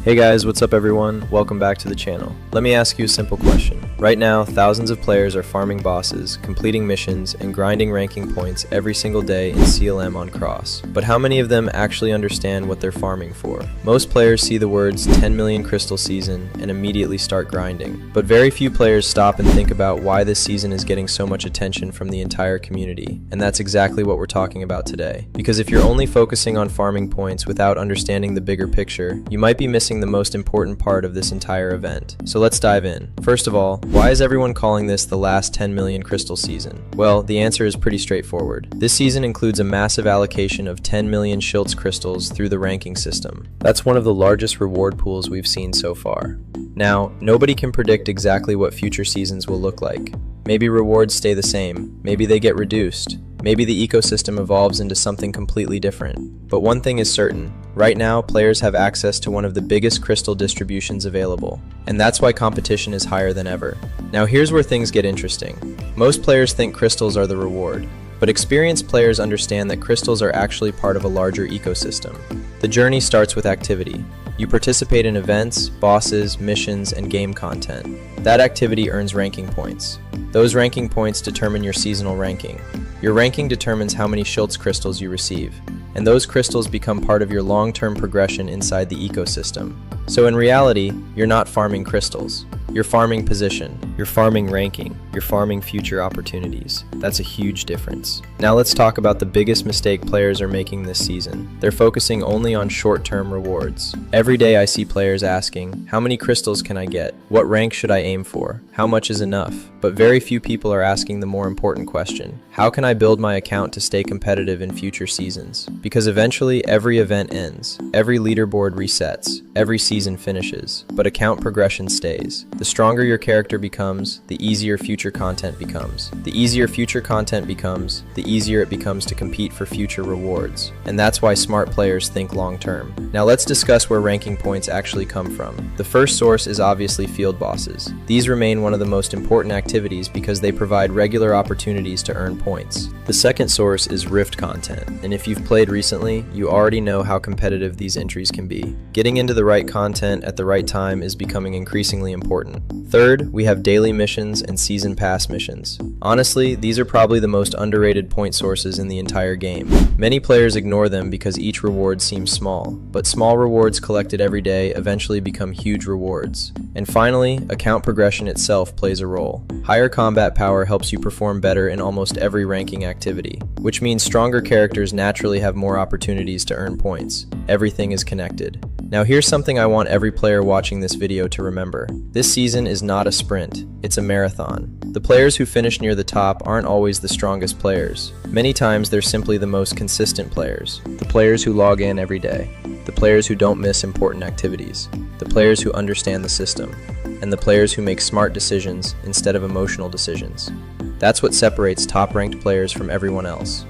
Hey guys, what's up everyone? Welcome back to the channel. Let me ask you a simple question. Right now, thousands of players are farming bosses, completing missions, and grinding ranking points every single day in CLM on Cross. But how many of them actually understand what they're farming for? Most players see the words 10 million crystal season and immediately start grinding. But very few players stop and think about why this season is getting so much attention from the entire community. And that's exactly what we're talking about today. Because if you're only focusing on farming points without understanding the bigger picture, you might be missing the most important part of this entire event. So let's dive in. First of all, why is everyone calling this the last 10 million crystal season? Well, the answer is pretty straightforward. This season includes a massive allocation of 10 million Shiltz crystals through the ranking system. That's one of the largest reward pools we've seen so far. Now, nobody can predict exactly what future seasons will look like. Maybe rewards stay the same, maybe they get reduced, maybe the ecosystem evolves into something completely different. But one thing is certain, right now players have access to one of the biggest crystal distributions available, and that's why competition is higher than ever. Now here's where things get interesting. Most players think crystals are the reward, but experienced players understand that crystals are actually part of a larger ecosystem. The journey starts with activity. You participate in events, bosses, missions, and game content. That activity earns ranking points. Those ranking points determine your seasonal ranking. Your ranking determines how many Shiltz crystals you receive, and those crystals become part of your long-term progression inside the ecosystem. So in reality, you're not farming crystals. You're farming position, you're farming ranking, you're farming future opportunities. That's a huge difference. Now let's talk about the biggest mistake players are making this season. They're focusing only on short-term rewards. Every day I see players asking, how many crystals can I get? What rank should I aim for? How much is enough? But very few people are asking the more important question. How can I build my account to stay competitive in future seasons? Because eventually every event ends, every leaderboard resets, every season finishes, but account progression stays. The stronger your character becomes, the easier future content becomes. The easier future content becomes, the easier it becomes to compete for future rewards. And that's why smart players think long term. Now let's discuss where ranking points actually come from. The first source is obviously field bosses. These remain one of the most important activities because they provide regular opportunities to earn points. The second source is rift content, and if you've played recently, you already know how competitive these entries can be. Getting into the right content at the right time is becoming increasingly important. Third, we have daily missions and season pass missions. Honestly, these are probably the most underrated point sources in the entire game. Many players ignore them because each reward seems small, but small rewards collected every day eventually become huge rewards. And finally, account progression itself plays a role. Higher combat power helps you perform better in almost every ranking activity, which means stronger characters naturally have more opportunities to earn points. Everything is connected. Now here's something I want every player watching this video to remember. This season is not a sprint, it's a marathon. The players who finish near the top aren't always the strongest players. Many times they're simply the most consistent players. The players who log in every day. The players who don't miss important activities. The players who understand the system. And the players who make smart decisions instead of emotional decisions. That's what separates top-ranked players from everyone else.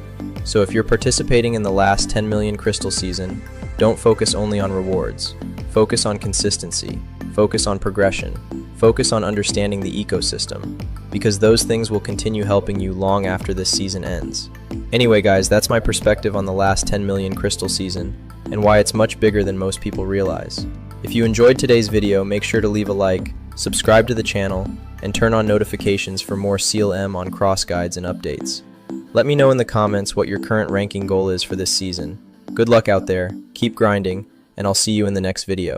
So if you're participating in the last 10 million crystal season, don't focus only on rewards. Focus on consistency. Focus on progression. Focus on understanding the ecosystem, because those things will continue helping you long after this season ends. Anyway guys, that's my perspective on the last 10 million crystal season, and why it's much bigger than most people realize. If you enjoyed today's video, make sure to leave a like, subscribe to the channel, and turn on notifications for more CLM on Cross guides and updates. Let me know in the comments what your current ranking goal is for this season. Good luck out there, keep grinding, and I'll see you in the next video.